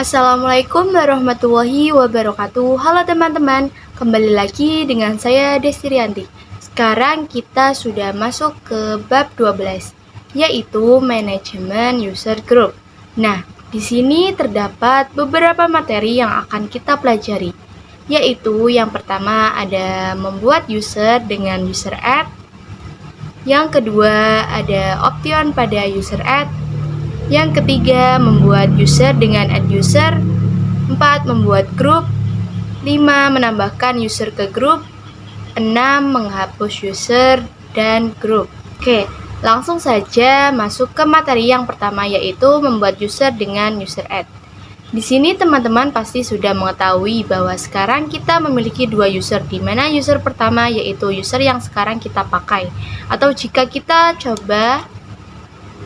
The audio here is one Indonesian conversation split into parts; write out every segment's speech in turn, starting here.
Assalamualaikum warahmatullahi wabarakatuh. Halo teman-teman, kembali lagi dengan saya Desti Rianti. Sekarang kita sudah masuk ke bab 12, yaitu manajemen user group. Nah, di sini terdapat beberapa materi yang akan kita pelajari, yaitu yang pertama ada membuat user dengan user add, yang kedua ada option pada user add, yang ketiga, membuat user dengan add user. 4. Membuat grup. 5. Menambahkan user ke grup. 6. Menghapus user dan grup. Oke, langsung saja masuk ke materi yang pertama, yaitu membuat user dengan user add. Di sini teman-teman pasti sudah mengetahui bahwa sekarang kita memiliki dua user, di mana user pertama yaitu user yang sekarang kita pakai. Atau jika kita coba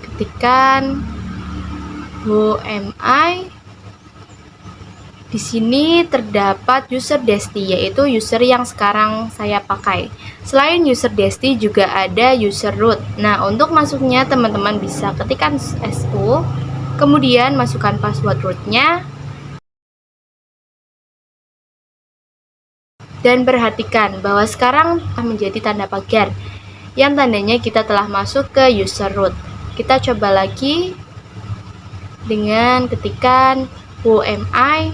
ketikkan who am I, di sini terdapat user Desti, yaitu user yang sekarang saya pakai. Selain user Desti juga ada user root. Nah, untuk masuknya teman-teman bisa ketikkan SU, kemudian masukkan password rootnya, dan perhatikan bahwa sekarang menjadi tanda pagar yang tandanya kita telah masuk ke user root. Kita coba lagi dengan ketikan who am I,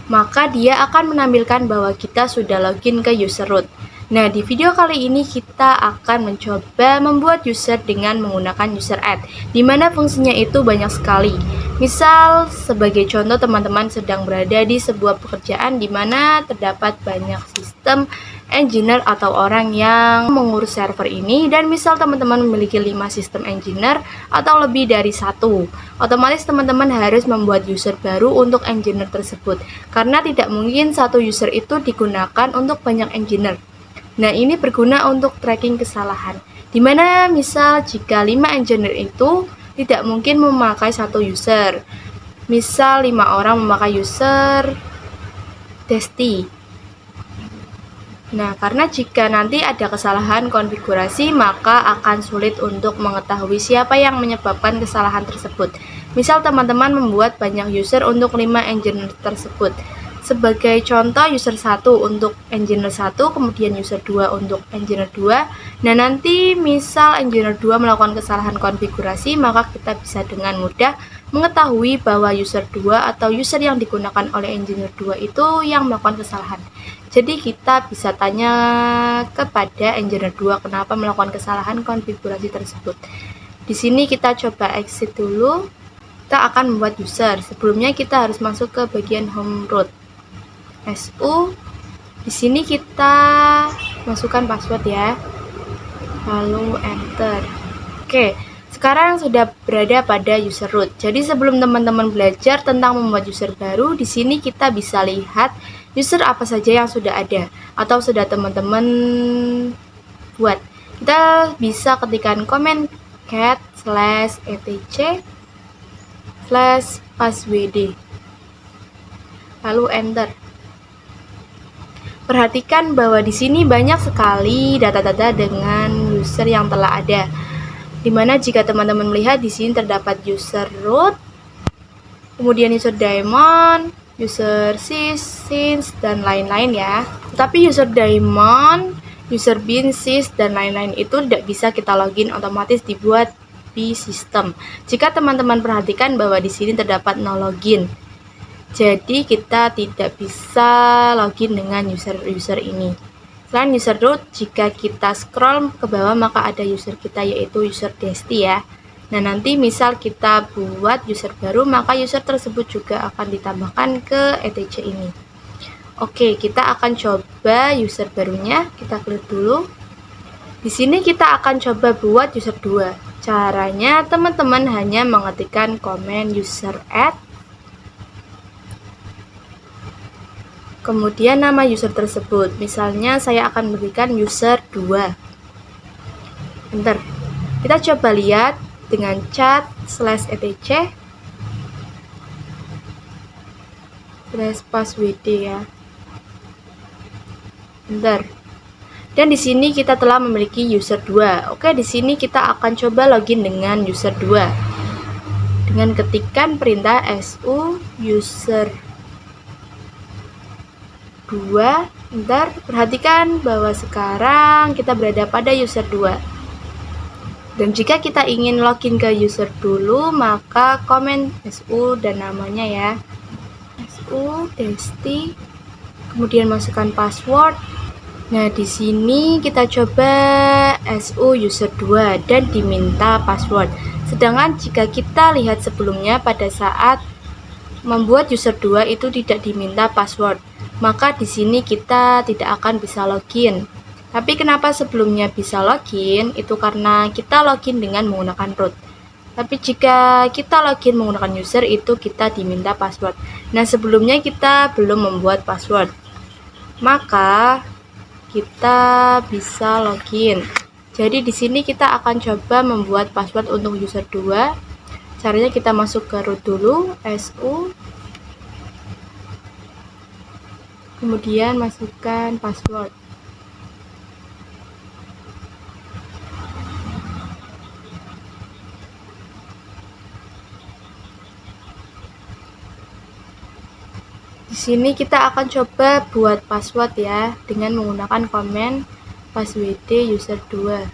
maka dia akan menampilkan bahwa kita sudah login ke user root. Nah, di video kali ini kita akan mencoba membuat user dengan menggunakan user add, di mana fungsinya itu banyak sekali. Misal, sebagai contoh teman-teman sedang berada di sebuah pekerjaan di mana terdapat banyak sistem engineer atau orang yang mengurus server ini, dan misal teman-teman memiliki 5 sistem engineer atau lebih dari satu, otomatis teman-teman harus membuat user baru untuk engineer tersebut, karena tidak mungkin satu user itu digunakan untuk banyak engineer. Nah, ini berguna untuk tracking kesalahan, dimana misal jika 5 engineer itu tidak mungkin memakai satu user, misal 5 orang memakai user Desti. Nah, karena jika nanti ada kesalahan konfigurasi, maka akan sulit untuk mengetahui siapa yang menyebabkan kesalahan tersebut. Misal teman-teman membuat banyak user untuk 5 engineer tersebut. Sebagai contoh, user 1 untuk engineer 1, kemudian user 2 untuk engineer 2. Nah, nanti misal engineer 2 melakukan kesalahan konfigurasi, maka kita bisa dengan mudah mengetahui bahwa user 2 atau user yang digunakan oleh engineer 2 itu yang melakukan kesalahan. Jadi kita bisa tanya kepada engineer 2 kenapa melakukan kesalahan konfigurasi tersebut. Di sini kita coba exit dulu. Kita akan membuat user. Sebelumnya kita harus masuk ke bagian home root. SU. Di sini kita masukkan password ya. Lalu enter. Oke, sekarang sudah berada pada user root. Jadi sebelum teman-teman belajar tentang membuat user baru, di sini kita bisa lihat user apa saja yang sudah ada atau sudah teman-teman buat. Kita bisa ketikkan comment cat /etc/passwd, lalu enter. Perhatikan bahwa di sini banyak sekali data-data dengan user yang telah ada. Dimana jika teman-teman melihat di sini terdapat user root, kemudian user daemon, user sys, dan lain-lain ya. Tapi user daemon, user bin, sys, dan lain-lain itu tidak bisa kita login, otomatis dibuat di sistem. Jika teman-teman perhatikan bahwa di sini terdapat no login, jadi kita tidak bisa login dengan user ini. Selain user root, jika kita scroll ke bawah maka ada user kita, yaitu user Desti ya. Nah, nanti misal kita buat user baru, maka user tersebut juga akan ditambahkan ke etc ini. Oke, kita akan coba user barunya. Kita klik dulu. Di sini kita akan coba buat user 2. Caranya teman-teman hanya mengetikkan komen user add, kemudian nama user tersebut. Misalnya saya akan berikan user 2. Enter. Kita coba lihat dengan cat /etc/passwd ya. Enter. Dan di sini kita telah memiliki user 2. Oke, di sini kita akan coba login dengan user 2. dengan ketikan perintah su user 2. Ntar perhatikan bahwa sekarang kita berada pada user 2. Dan jika kita ingin login ke user dulu, maka komen su dan namanya ya. Su Desti, kemudian masukkan password. Nah, di sini kita coba su user 2 dan diminta password. Sedangkan jika kita lihat sebelumnya pada saat membuat user 2 itu tidak diminta password, maka di sini kita tidak akan bisa login. Tapi kenapa sebelumnya bisa login? Itu karena kita login dengan menggunakan root. Tapi jika kita login menggunakan user itu kita diminta password. Nah, sebelumnya kita belum membuat password, maka kita bisa login. Jadi di sini kita akan coba membuat password untuk user 2. Caranya kita masuk ke root dulu, su, kemudian masukkan password. Di sini kita akan coba buat password ya dengan menggunakan komen passwd user 2.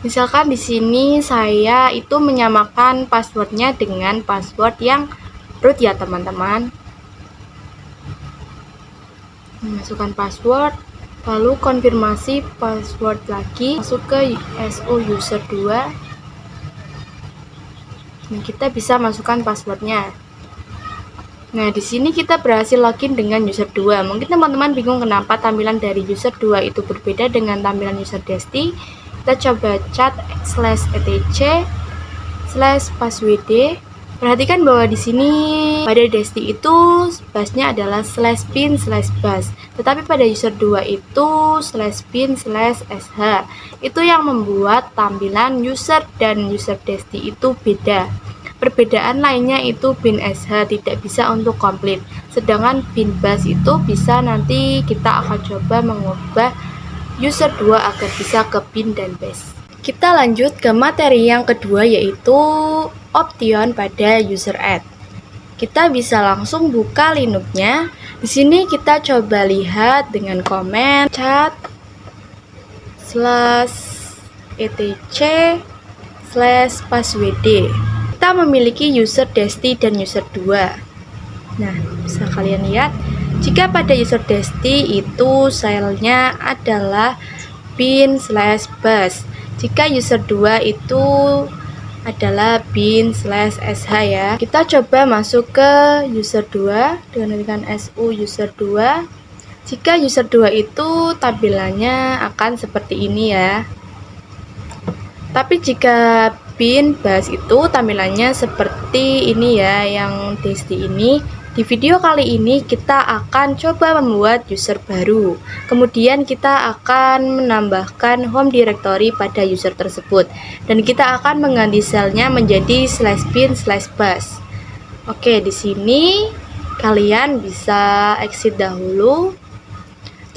Misalkan di sini saya itu menyamakan passwordnya dengan password yang root ya teman-teman. Masukkan password, lalu konfirmasi password lagi, masuk ke su user 2. Nah, kita bisa masukkan passwordnya. Nah, di sini kita berhasil login dengan user 2. Mungkin teman-teman bingung kenapa tampilan dari user 2 itu berbeda dengan tampilan user Desti. Kita coba chat /etc/passwd. Perhatikan bahwa di sini pada Desti itu busnya adalah /bin/bus, tetapi pada user 2 itu /bin/sh. Itu yang membuat tampilan user dan user Desti itu beda. Perbedaan lainnya itu bin sh tidak bisa untuk komplit, sedangkan bin bus itu bisa. Nanti kita akan coba mengubah user 2 agar bisa ke bin dan bus. Kita lanjut ke materi yang kedua, yaitu option pada user add. Kita bisa langsung buka Linux-nya. Di sini kita coba lihat dengan komen chat /etc/passwd. Kita memiliki user Desti dan user 2. Nah, bisa kalian lihat, jika pada user Desti itu filenya adalah bin/bus. Jika user 2 itu adalah bin/sh ya. Kita coba masuk ke user 2 dengan mengetikkan su user 2. Jika user 2 itu tampilannya akan seperti ini ya. Tapi jika bin bus itu tampilannya seperti ini ya, yang Desti ini. Di video kali ini kita akan coba membuat user baru. Kemudian kita akan menambahkan home directory pada user tersebut. Dan kita akan mengganti selnya menjadi /bin/bus. Oke, di sini kalian bisa exit dahulu.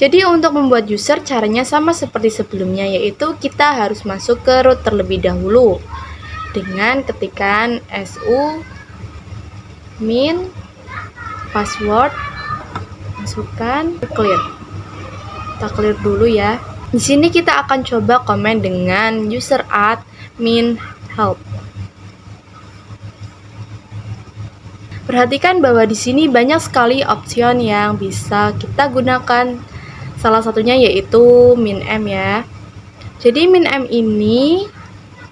Jadi untuk membuat user caranya sama seperti sebelumnya, yaitu kita harus masuk ke root terlebih dahulu dengan ketikan su min password, masukkan, clear. Kita clear dulu ya. Di sini kita akan coba komen dengan user add min help. Perhatikan bahwa di sini banyak sekali option yang bisa kita gunakan. Salah satunya yaitu min-m ya. Jadi min-m ini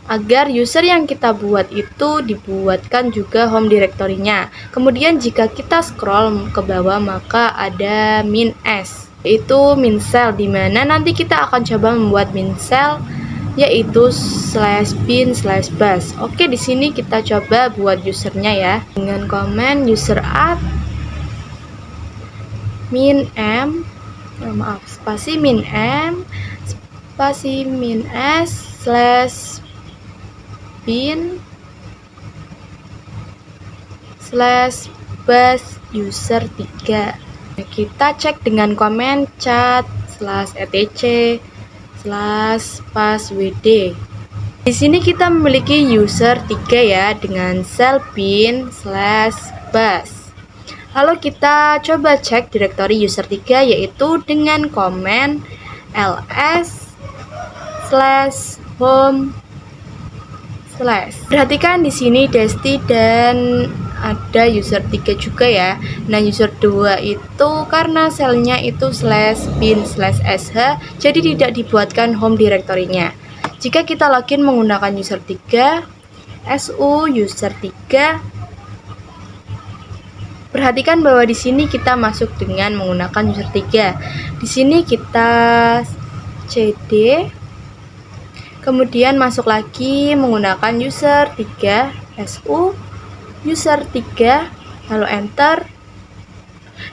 agar user yang kita buat itu dibuatkan juga home directory-nya. Kemudian jika kita scroll ke bawah maka ada min-s, yaitu min-cell, dimana nanti kita akan coba membuat min-cell yaitu /bin/bus. Oke, di sini kita coba buat usernya ya dengan komen user add min-m, spasi min-m spasi min-s /bin/bus user 3. Nah, kita cek dengan komen chat /etc/passwd. Di sini kita memiliki user 3 ya dengan sel bin/bus. Lalu kita coba cek direktori user 3 yaitu dengan komen ls/home/. Perhatikan di sini Desti dan ada user 3 juga ya. Nah, user 2 itu karena selnya itu /bin/sh, jadi tidak dibuatkan home direktorinya. Jika kita login menggunakan user 3, su user 3, perhatikan bahwa di sini kita masuk dengan menggunakan user 3. Di sini kita cd, kemudian masuk lagi menggunakan user 3, su user 3, lalu enter.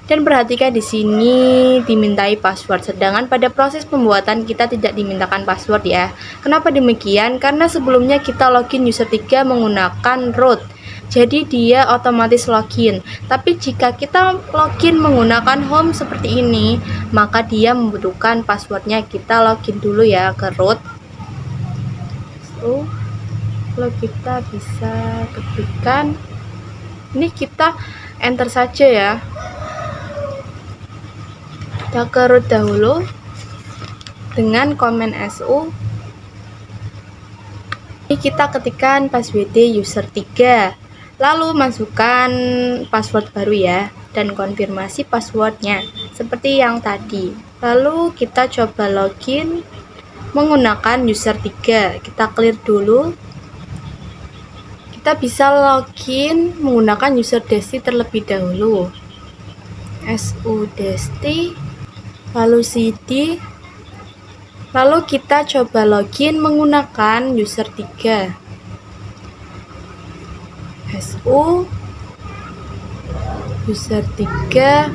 Dan perhatikan di sini dimintai password, sedangkan pada proses pembuatan kita tidak dimintakan password ya. Kenapa demikian? Karena sebelumnya kita login user 3 menggunakan root, jadi dia otomatis login. Tapi jika kita login menggunakan home seperti ini, maka dia membutuhkan passwordnya. Kita login dulu ya ke root. Lalu kita bisa ketikkan, ini kita enter saja ya. Kita ke root dahulu dengan komen su. Ini kita ketikkan password user 3, lalu masukkan password baru ya, dan konfirmasi passwordnya seperti yang tadi. Lalu kita coba login menggunakan user 3. Kita clear dulu. Kita bisa login menggunakan user Desti terlebih dahulu. su Desti, lalu cd, lalu kita coba login menggunakan user 3, su user 3,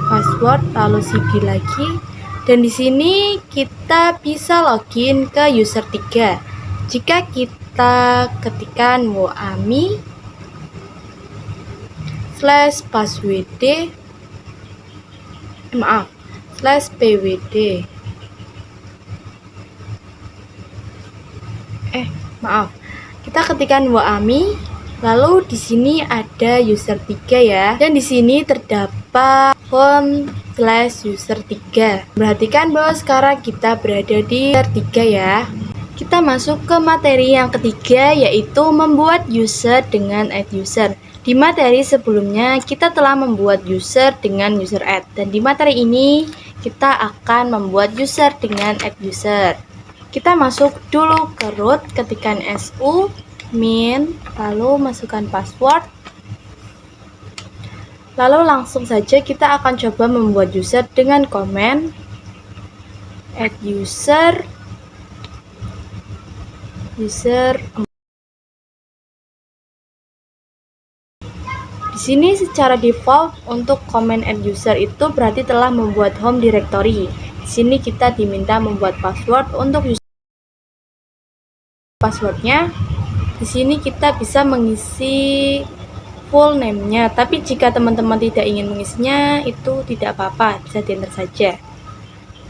password, lalu cd lagi. Dan di sini kita bisa login ke user 3. Jika kita ketikkan woami /passwd, /pwd, kita ketikkan woami, lalu di sini ada user 3 ya, dan di sini terdapat home/user 3. Perhatikan bahwa sekarang kita berada di user 3 ya. Kita masuk ke materi yang ketiga, yaitu membuat user dengan add user. Di materi sebelumnya kita telah membuat user dengan user add, dan di materi ini kita akan membuat user dengan add user. Kita masuk dulu ke root, ketikkan su min, lalu masukkan password. Lalu langsung saja kita akan coba membuat user dengan komen add user 4. Di sini secara default untuk komen add user itu berarti telah membuat home directory. Di sini kita diminta membuat password untuk user. Passwordnya di sini kita bisa mengisi full name-nya, tapi jika teman-teman tidak ingin mengisinya itu tidak apa-apa, bisa di enter saja.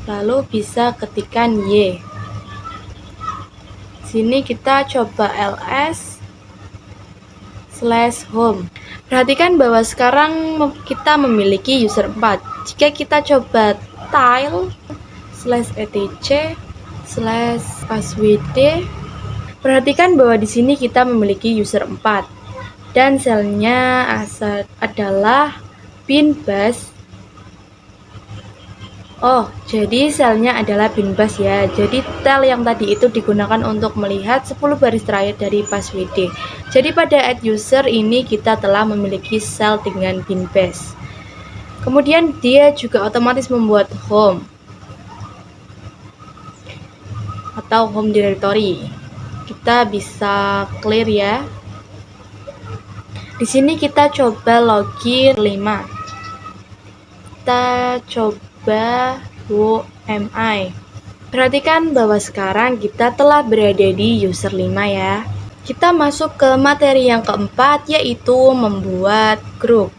Lalu bisa ketikkan y. Di sini kita coba ls/home. Perhatikan bahwa sekarang kita memiliki user 4. Jika kita coba tile/etc/passwd, perhatikan bahwa di sini kita memiliki user 4 dan selnya adalah bin/bus. Oh, jadi selnya adalah bin/bus ya. Jadi tel yang tadi itu digunakan untuk melihat 10 baris terakhir dari passwd. Jadi pada add user ini kita telah memiliki sel dengan bin/bus. Kemudian dia juga otomatis membuat home atau home directory. Kita bisa clear ya. Di sini kita coba login 5. Kita coba womi. Perhatikan bahwa sekarang kita telah berada di user 5 ya. Kita masuk ke materi yang keempat, yaitu membuat grup.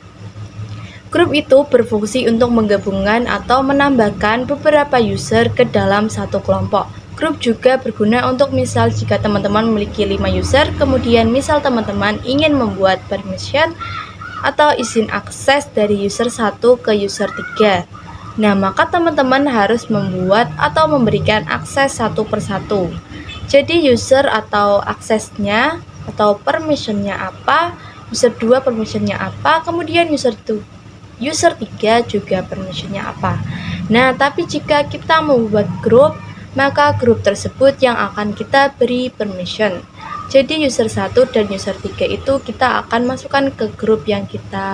Grup itu berfungsi untuk menggabungkan atau menambahkan beberapa user ke dalam satu kelompok. Grup juga berguna untuk misal jika teman-teman memiliki 5 user, kemudian misal teman-teman ingin membuat permission atau izin akses dari user 1 ke user 3. Nah, maka teman-teman harus membuat atau memberikan akses satu persatu. Jadi user atau aksesnya atau permissionnya apa, user 2 permissionnya apa, kemudian user 3 juga permissionnya apa. Nah, tapi jika kita membuat grup, maka grup tersebut yang akan kita beri permission. Jadi user 1 dan user 3 itu kita akan masukkan ke grup yang kita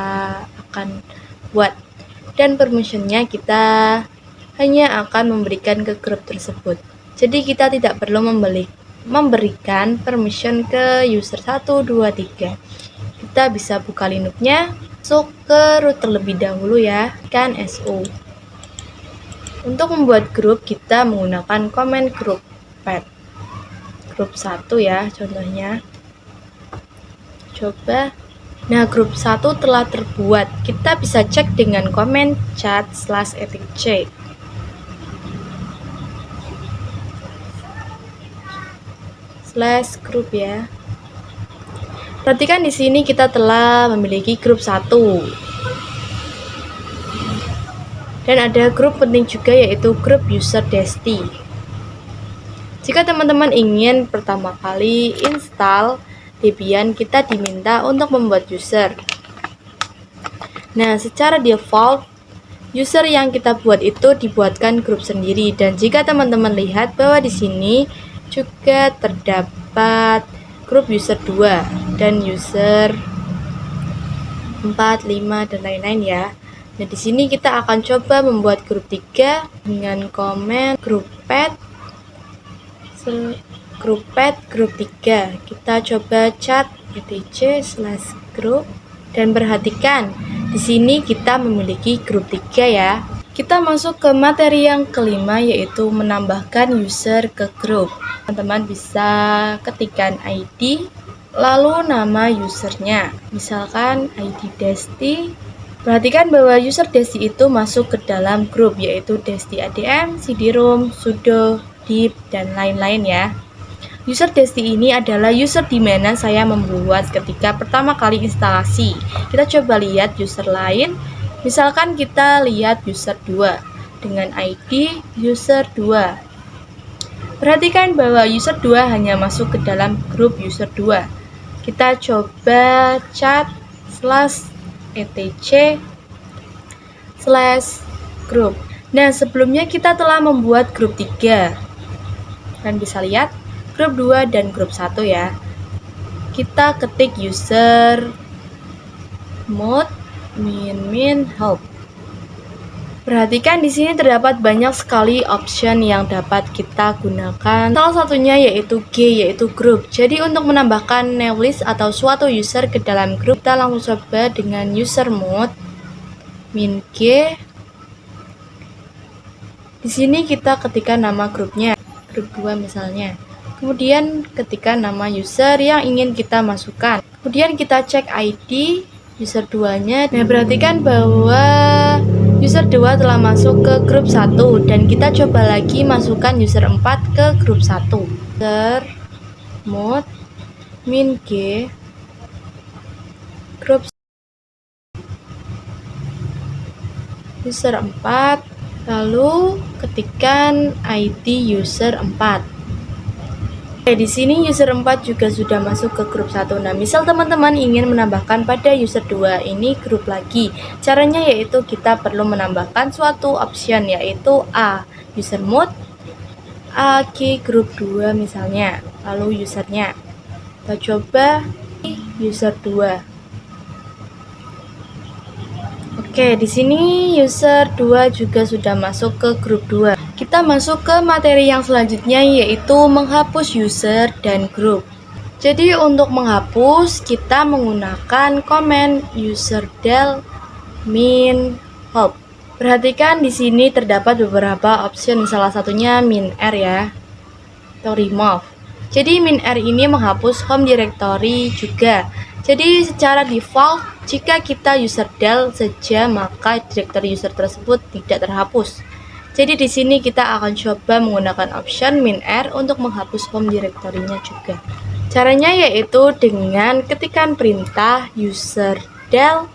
akan buat. Dan permissionnya kita hanya akan memberikan ke grup tersebut. Jadi kita tidak perlu memberikan permission ke user 1, 2, 3. Kita bisa buka Linux-nya, masuk ke root terlebih dahulu ya, kan SU. Untuk membuat grup, kita menggunakan command group pad. Grup 1 ya, contohnya. Coba. Nah, grup 1 telah terbuat. Kita bisa cek dengan command chat /etc. /group ya. Perhatikan di sini kita telah memiliki grup 1. Dan ada grup penting juga yaitu grup user desti. Jika teman-teman ingin pertama kali install Debian, kita diminta untuk membuat user. Nah, secara default user yang kita buat itu dibuatkan grup sendiri, dan jika teman-teman lihat bahwa di sini juga terdapat grup user 2 dan user 4, 5 dan lain-lain ya. Nah, di sini kita akan coba membuat grup 3 dengan command group pad group 3. Kita coba chat etc/group dan perhatikan di sini kita memiliki grup 3 ya. Kita masuk ke materi yang kelima yaitu menambahkan user ke grup. Teman-teman bisa ketikkan ID lalu nama usernya. Misalkan ID Desti. Perhatikan bahwa user Desti itu masuk ke dalam grup yaitu Desti ADM, CD-ROM, sudo, dip, dan lain-lain ya. User Desti ini adalah user di mana saya membuat ketika pertama kali instalasi. Kita coba lihat user lain. Misalkan kita lihat user 2 dengan ID user 2. Perhatikan bahwa user 2 hanya masuk ke dalam grup user 2. Kita coba chat /etc/group. Nah, sebelumnya kita telah membuat grup 3. Kalian bisa lihat grup 2 dan grup 1 ya. Kita ketik user mode min help. Perhatikan di sini terdapat banyak sekali option yang dapat kita gunakan. Salah satunya yaitu G, yaitu grup. Jadi untuk menambahkan new list atau suatu user ke dalam grup, kita langsung coba dengan user mode min G. Di sini kita ketikkan nama grupnya, grup 2 misalnya. Kemudian ketikkan nama user yang ingin kita masukkan. Kemudian kita cek ID user 2-nya. Nah, perhatikan bahwa user 2 telah masuk ke grup 1 dan kita coba lagi masukkan user 4 ke grup 1. User mode min G grup user 4, lalu ketikkan ID user 4. Di sini user 4 juga sudah masuk ke grup 1. Nah, misal teman-teman ingin menambahkan pada user 2 ini grup lagi. Caranya yaitu kita perlu menambahkan suatu option yaitu A, user mode AG grup 2 misalnya. Lalu usernya. Kita coba user 2. Oke, di sini user 2 juga sudah masuk ke grup 2. Kita masuk ke materi yang selanjutnya yaitu menghapus user dan grup. Jadi untuk menghapus kita menggunakan command userdel min help. Perhatikan di sini terdapat beberapa option, salah satunya min r ya, atau remove. Jadi min r ini menghapus home directory juga. Jadi secara default jika kita userdel saja maka directory user tersebut tidak terhapus. Jadi di sini kita akan coba menggunakan option -R untuk menghapus home directory-nya juga. Caranya yaitu dengan ketikan perintah user del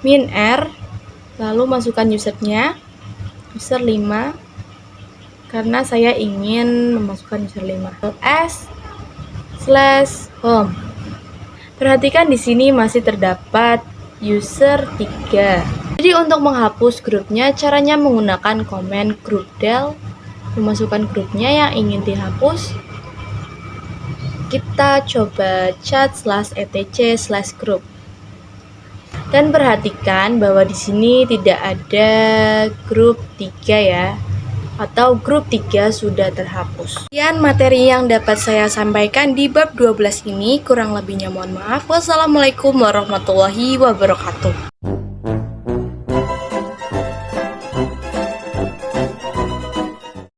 -R, lalu masukkan usernya, user 5, karena saya ingin memasukkan user 5. s/home. Perhatikan di sini masih terdapat user 3. Jadi untuk menghapus grupnya, caranya menggunakan komen group del, memasukkan grupnya yang ingin dihapus. Kita coba chat/etc/group. Dan perhatikan bahwa di sini tidak ada grup 3 ya, atau grup 3 sudah terhapus. Sekian materi yang dapat saya sampaikan di bab 12 ini, kurang lebihnya mohon maaf. Wassalamualaikum warahmatullahi wabarakatuh.